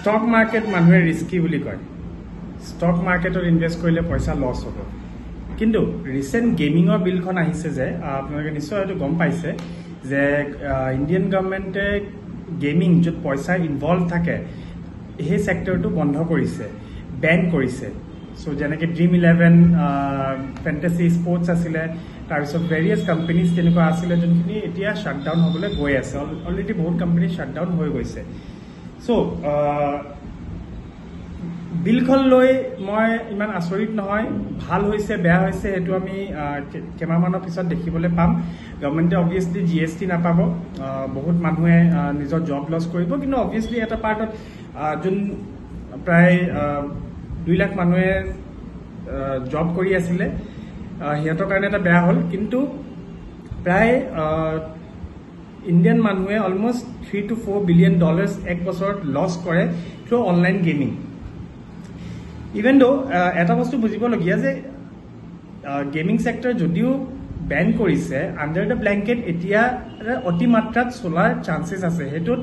stock market মানুহে risky বুলি কয় স্টক মাৰ্কেটত ইনভেস্ট কৰিলে পয়সা লস হ'ব কিন্তু ৰিসেন্ট গেমিংৰ বিলখন আহিছে যে আপোনালোকে নিশ্চয় হয়তো গম পাইছে যে ইন্ডিয়ান গভর্নমেন্টে গেমিং যত পয়সা ইনভলভ থাকে এই সেক্টৰটো বন্ধ কৰিছে ব্যান কৰিছে সো যেনেকৈ Dream11 ফ্যান্টাসি স্পোৰ্টস আছিলে তাৰপিছত ভেৰিয়াছ কোম্পানিজ তেনেকুৱা আছিলে যোনখিনি এতিয়া শাটডাউন হ'বলৈ গৈ আছে অলৰেডি বহুত কোম্পানি শাটডাউন হৈ গৈছে সো বিলখন লৈ মই ইমান আচৰিত নহয় ভাল হৈছে বেয়া হৈছে এটো আমি কেমামানৰ পিছত দেখিবলৈ পাম গভৰ্নমেন্টে অবভিয়াসলি জিএসটি নাপাব বহুত মানুহে নিজৰ জব লস কৰিব কিন্তু অবভিয়াসলি এটা পাৰ্টত যোন প্ৰায় 2 লাখ মানুহে জব কৰি আছিল হিয়তৰ কাৰণে এটা বেয়া হল কিন্তু প্ৰায় ইন্ডিয়ান মানুহে অলমোস্ট $3 to $4 billion এক বছৰত লস কৰে through online gaming even though এটা বস্তু বুজিবলগীয়া যে গেমিং সেক্টৰ যদিও ব্যান কৰিছে আন্ডাৰ দ্য ব্ল্যাঙ্কেট এতিয়া অতিমাত্ৰাত চলাৰ চান্সেস আছে হেতুত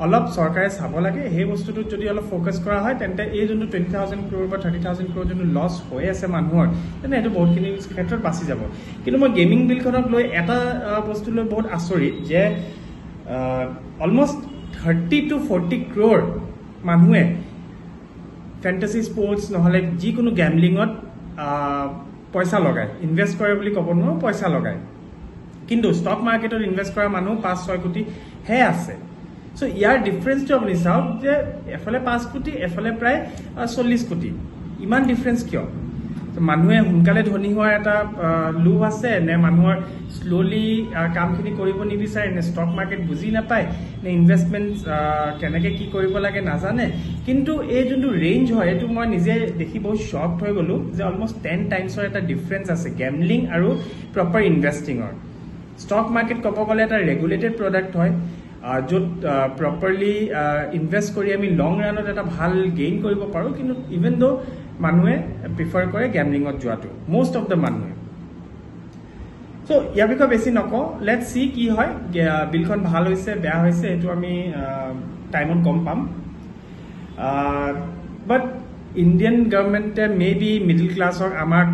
অলপ সৰকাৰে চাব লাগে হে বস্তুটো যদি অলপ ফোকাস কৰা হয় তেন্তে এই যোনটো 20,000 crore বা 30,000 crore যোনটো লস হৈ আছে মানুহৰ তেনে এটো বহুতখিনি ক্ষেত্ৰত বাচি যাব কিন্তু মই গেমিং বিলখনক লৈ এটা বস্তু লৈ বহুত আচৰিত যে অলমোস্ট 30 to 40 crore মানুহে ফ্যান্টাসি স্পোৰ্টস নহলে যিকোনো গ্যামলিংত পয়সা লগায় ইনভেস্ট কৰে বুলি ক'ব নোৱাৰো পয়সা লগায় কিন্তু স্টক মাৰ্কেটত ইনভেস্ট কৰা মানুহ 5-6 কোটি হে আছে সো ইয়াৰ ডিফাৰেন্সটো আপুনি চাওক যে এফালে 5 কোটি এফালে প্ৰায় 40 কোটি ইমান ডিফাৰেন্স কিয় মানুহে হুনকালে ধনী হোৱাৰ এটা লোভ আছে নে মানুহৰ স্লোলি কামখিনি কৰিব নিবিচাৰে নে স্টক মাৰ্কেট বুজি নাপায় নে ইনভেষ্টমেন্ট কেনেকৈ কি কৰিব লাগে নাজানে কিন্তু এই যোনটো ৰেঞ্জ হয় এটো মই নিজে দেখি বহুত শকড হৈ গলো যে অলমোস্ট 10 টাইমছৰ এটা ডিফাৰেন্স আছে গেমলিং আৰু প্ৰপাৰ ইনভেষ্টিংৰ স্টক মাৰ্কেট ক'ব গ'লে এটা ৰেগুলেটেড প্ৰডাক্ট হয় যত প্ৰপাৰলি ইনভেষ্ট কৰি আমি লং ৰানত এটা ভাল গেইন কৰিব পাৰো কিন্তু ইভেন দো মানুহে প্ৰিফাৰ কৰে গেমলিংত যোৱাটো মোস্ট অফ দ্য মানুহে সো ইয়াৰ বিষয়ে বেছি নকওঁ লেটস সি কি হয় বিলখন ভাল হৈছে বেয়া হৈছে এটো আমি টাইমত গম পাম বাট ইন্ডিয়ান গভৰ্নমেন্টে মেবি মিডল ক্লাছক আমাক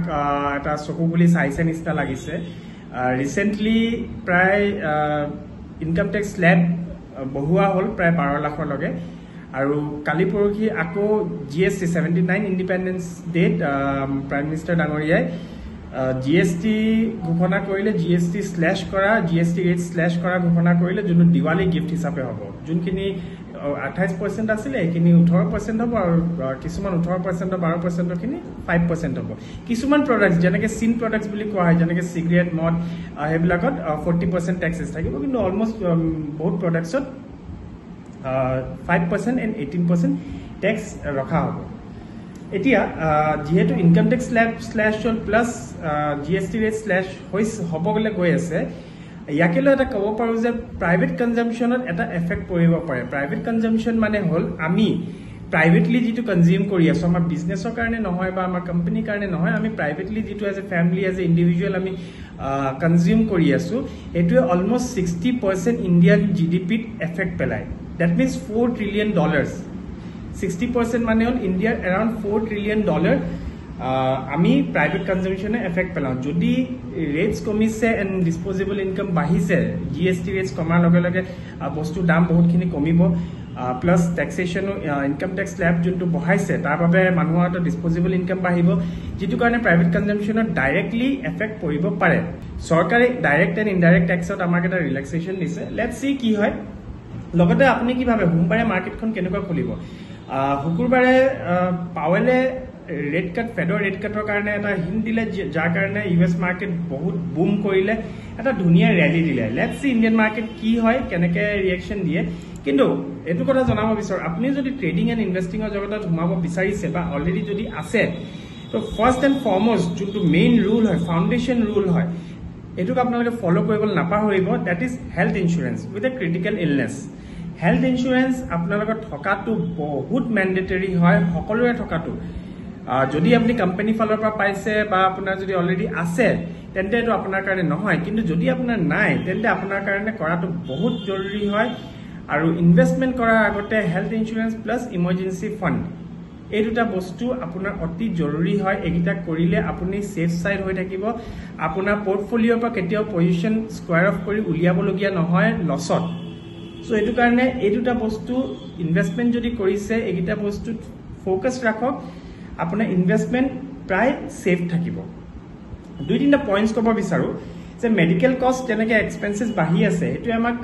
এটা চকু বুলি চাইছে নিচিনা লাগিছে ৰিসেন্টলি প্ৰায় ইনকাম টেক্স স্ল্যাব বহুৱা হল প্ৰায় 12 লাখৰ লগে আৰু কালি পৰখি আকৌ GST 79 independence date prime minister ডাঙৰীয়াই জিএসটি ঘোষণা কৰিলে জিএসটি স্ল্যাশ কৰা জিএসটি ৰেট স্ল্যাশ কৰা ঘোষণা কৰিলে যোনটো দিৱালী গিফ্ট হিচাপে হ'ব যোনখিনি 28% আছিল এখিনি 18% হ'ব আৰু কিছুমান 18% 12% খিনি 5% হ'ব কিছুমান প্ৰডাক্টস যেনেকৈ সিন প্ৰডাক্টস বুলি কোৱা হয় যেনেকৈ সিগাৰেট মদ হেবিলাকত 40% ট্যাক্সেস থাকিব কিন্তু অলমোস্ট বহুত প্ৰডাক্টসত 5% and 18% ট্যাক্স ৰখা হ'ব এতিয়া যেহেতু income tax slash plus GST rate slash হ'ব গলে গৈ আছে ইয়াকে লৈ এটা ক'ব পাৰো যে প্ৰাইভেট কনজাম্পশনত এটা এফেক্ট পৰিব পাৰে প্ৰাইভেট কনজাম্পশন মানে হল আমি প্ৰাইভেটলি যেটো কনজিউম কৰি আছো আমাৰ বিজনেছৰ কাৰণে নহয় বা আমাৰ কোম্পানীৰ কাৰণে নহয় আমি প্ৰাইভেটলি যেটো as a family as a individual আমি কনজিউম কৰি আছো এটো অলমোস্ট 60% ইন্ডিয়ান জিডিপিত এফেক্ট পেলায় দ্যাট মিন্স $4 trillion 60% মানে হল ইন্ডিয়াৰ around $4 trillion আমি প্ৰাইভেট কনজাম্পশনে এফেক্ট পেলাও যদি ৰেটস কমিছে এন্ড ডিসপোজেবল ইনকাম বাঢ়িছে জিএসটি ৰেটস কমাৰ লগে লগে বস্তুৰ দাম বহুতখিনি কমিব plus taxation income tax slab যোনটো বঢ়াইছে তাৰ বাবে মানুহৰ ডিসপোজেবল ইনকাম বাঢ়িব যেটো কাৰণে প্ৰাইভেট কনজাম্পশনত ডাইৰেক্টলি এফেক্ট পৰিব পাৰে চৰকাৰে ডাইৰেক্ট এন্ড ইনডাইৰেক্ট ট্যাক্সত আমাক এটা ৰিলেক্সেশন দিছে লেটস সি কি হয় লগতে আপুনি কি ভাবে সোমবাৰে মাৰ্কেটখন কেনেকৈ খুলিব শুকুৰবাৰে পাৱেলে ৰেড কাট ফেডৰ ৰেড কাটৰ কাৰণে এটা হিন্ট দিলে যাৰ কাৰণে ইউএস মাৰ্কেট বহুত বুম কৰিলে এটা ধুনিয়া ৰেলি দিলে লেটস সি ইন্ডিয়ান মাৰ্কেট কি হয় কেনেকৈ ৰিঅ্যাকশন দিয়ে কিন্তু এটো কথা জনাব বিচাৰ আপুনি যদি ট্ৰেডিং এন্ড ইনভেষ্টিংৰ জগতত সোমাব বিচাৰিছে বা অলৰেডি যদি আছে তো ফাৰ্স্ট এন্ড ফৰমোস্ট যোনটো মেইন ৰুল হয় ফাউন্ডেশন ৰুল হয় এটোক আপোনালোকে ফলো কৰিবলৈ নাপাহৰিব that is health insurance with a critical illness health insurance আপোনালোকৰ থকাটো বহুত ম্যান্ডেটৰি হয় সকলোৰে থকাটো যদি আপনি কোম্পানী ফালৰ পৰা পাইছে বা আপোনাৰ যদি অলৰেডি আছে তেন্তে এটো আপোনাৰ কাৰণে নহয় কিন্তু যদি আপোনাৰ নাই তেন্তে আপোনাৰ কাৰণে কৰাটো বহুত জৰুৰী হয় আৰু ইনভেষ্টমেন্ট কৰাৰ আগতে health insurance plus emergency fund এই দুটা বস্তু আপোনাৰ অতি জৰুৰী হয় এইটা কৰিলে আপুনি সেফ সাইড হৈ থাকিব আপোনাৰ পোৰ্টফোলিওৰ পৰা কেতিয়াও পজিশন স্কয়াৰ অফ কৰি উলিয়াবলগীয়া নহয় লছত সো এটো কাৰণে এই দুটা বস্তু ইনভেষ্টমেন্ট যদি কৰিছে এইটা বস্তু ফোকাস ৰাখক আপোনাৰ ইনভেষ্টমেন্ট প্ৰায় সেফ থাকিব দুই তিনটা পয়েন্টস কব বিচাৰো যে মেডিকেল কস্ট যেনেকৈ এক্সপেন্সেস বাঢ়ি আছে এটো আমাক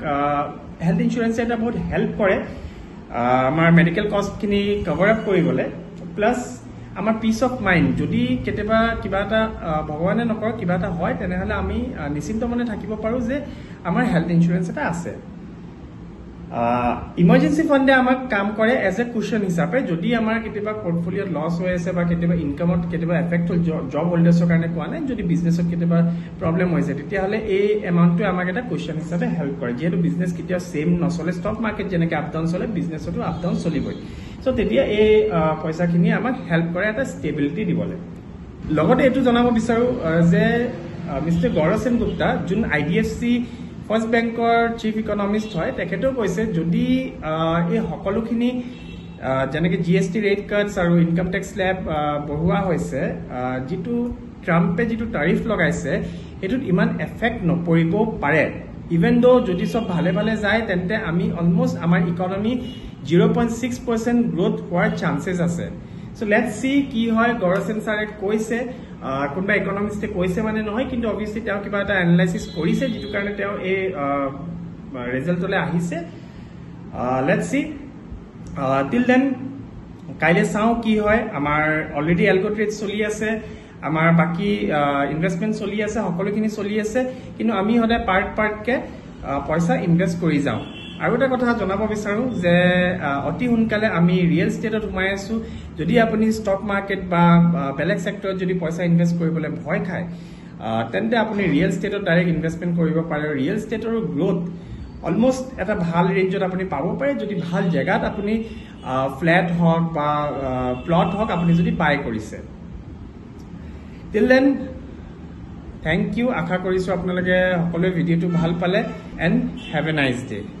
হেলথ ইন্সুরেন্স এটা বহুত হেল্প কৰে আমাৰ মেডিকেল কস্ট খিনি কভাৰ আপ কৰিবলে প্লাস আমাৰ পিস অফ মাইন্ড যদি কেতিয়াবা কিবা এটা ভগৱানে নকৰক কিবা এটা হয় তেনেহলে আমি নিশ্চিন্ত মনে থাকিব পাৰো যে আমাৰ হেলথ ইন্সুৰেন্স এটা আছে ইমাৰ্জেন্সি ফান্ডে আমাক কাম কৰে এজ এ কুশন হিচাপে যদি আমাৰ কেতিয়াবা পোর্টফোলিওত লস হৈ আছে বা কেতিয়াবা ইনকামত কেতিয়াবা এফেক্ট হল জব হোল্ডাৰ্ছৰ কাৰণে কোৱা নাই যদি বিজনেছত কেতিয়াবা প্ৰবলেম হৈছে তেতিয়াহলে এই এমাউন্টটো আমাক এটা কুশন হিচাপে হেল্প কৰে যেহেতু বিজনেস কেতিয়াও সেম নচলে ষ্টক মার্কেট যেনেকৈ আপ ডাউন চলে বিজনেছতো আপ ডাউন চলিবই সো তেতিয়া এই পইচাখিনি আমাক হেল্প কৰে এটা ষ্টেবিলিটি দিবলৈ লগতে এইটো জনাব বিচাৰো যে মিস্টাৰ গৌৰৱ সেনগুপ্তা যোন IDFC ফাৰ্স্ট ব্যাংকৰ চিফ ইকনমিষ্ট হয় তেখেতেও কৈছে যদি এই সকলোখিনি যেনেকৈ GST ৰেট কাটস আৰু ইনকাম টেক্স স্ল্যাব বঢ়োৱা হৈছে যেটো ট্ৰাম্পে যেটো টাৰিফ লগাইছে এটোত ইমান এফেক্ট নপৰিব পাৰে ইভেন দো যদি সব ভালে ভালে যায় তেন্তে আমি অলমোস্ট আমাৰ ইকনমি 0.6% গ্ৰোথ হোৱাৰ চান্সেস আছে সো লেটস সি কি হয় গৌৰৱ সেন ছাৰে কৈছে কোনবা ইকনমিস্টে কৈছে মানে নহয় কিন্তু অবভিয়াসলি তেওঁ কিবা এটা এনালাইসিস কৰিছে যেটো কাৰণে তেওঁ এই ৰিজাল্টলে আহিছে লেটস সি টিল দেন কাইলে চাও কি হয় আমাৰ অলৰেডি এলগো ট্ৰেড চলি আছে আমাৰ বাকি ইনভেষ্টমেন্ট চলি আছে সকলোখিনি চলি আছে কিন্তু আমি হদে পাৰ্ট কে পইচা ইনভেস্ট কৰি যাও আৰু এটা কথা জনাব বিচাৰো যে অতি হুনকালে আমি ৰিয়েল এষ্টেটত সোমাই আছো যদি আপুনি ষ্টক মাৰ্কেট বা বেলেগ সেক্টৰত যদি পইচা ইনভেস্ট কৰিবলৈ ভয় খায় তেন্তে আপুনি ৰিয়েল এষ্টেটত ডাইৰেক্ট ইনভেষ্টমেন্ট কৰিব পাৰে ৰিয়েল এষ্টেটৰ গ্ৰোথ অলমোস্ট এটা ভাল ৰেঞ্জত আপুনি পাব পাৰে যদি ভাল জায়গাত আপুনি ফ্ল্যাট হক বা প্লট হক আপুনি যদি বাই কৰিছে টিল দেন থ্যাংক ইউ আশা কৰিছো আপোনালোকে সকলোৱে ভিডিওটো ভাল পালে and have a nice day